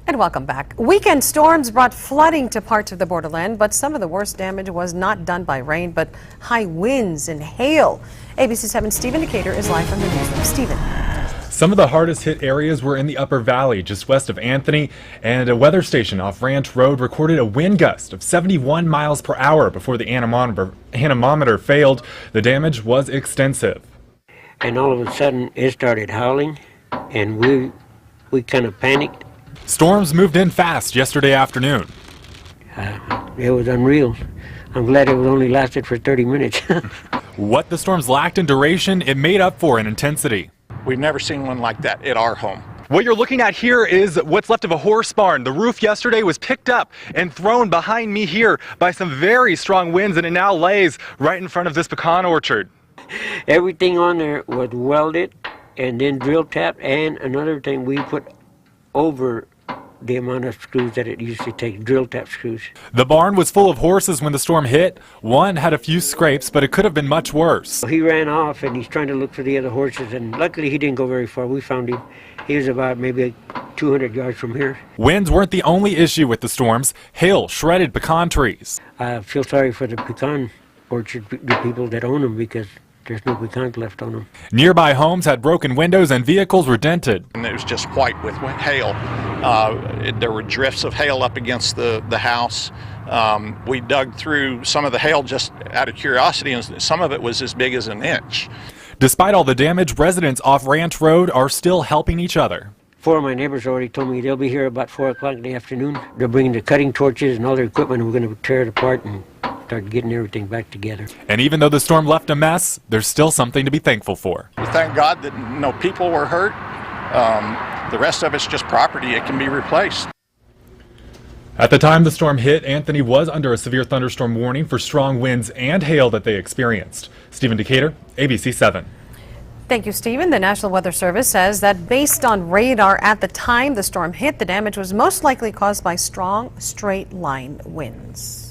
And welcome back. Weekend storms brought flooding to parts of the borderland, but some of the worst damage was not done by rain, but high winds and hail. ABC 7's Stephen Decatur is live from the newsroom. Stephen. Some of the hardest hit areas were in the Upper Valley, just west of Anthony, and a weather station off Ranch Road recorded a wind gust of 71 miles per hour before the anemometer failed. The damage was extensive. And all of a sudden it started howling, and we kind of panicked. Storms moved in fast yesterday afternoon. It was unreal. I'm glad it only lasted for 30 minutes. What the storms lacked in duration, it made up for in intensity. We've never seen one like that at our home. What you're looking at here is what's left of a horse barn. The roof yesterday was picked up and thrown behind me here by some very strong winds, and it now lays right in front of this pecan orchard. Everything on there was welded and then drill tapped, and another thing we put over the amount of screws that it usually takes, drill tap screws. The barn was full of horses when the storm hit. One had a few scrapes, but it could have been much worse. He ran off and he's trying to look for the other horses, and luckily he didn't go very far. We found him. He was about maybe 200 yards from here. Winds weren't the only issue with the storms. Hail shredded pecan trees. I feel sorry for the pecan orchard, the people that own them, because there's no pecans left on them. Nearby homes had broken windows and vehicles were dented. And it was just white with hail. There were drifts of hail up against the house. We dug through some of the hail just out of curiosity, and some of it was as big as an inch. Despite all the damage, residents off Ranch Road are still helping each other. 4 of my neighbors already told me they'll be here about 4 o'clock in the afternoon. They're bringing the cutting torches and all their equipment, and we're going to tear it apart and start getting everything back together. And even though the storm left a mess, there's still something to be thankful for. We thank God that no people were hurt. The rest of it's just property. It can be replaced. At the time the storm hit, Anthony was under a severe thunderstorm warning for strong winds and hail that they experienced. Stephen Decatur, ABC 7. Thank you, Stephen. The National Weather Service says that based on radar at the time the storm hit, the damage was most likely caused by strong straight line winds.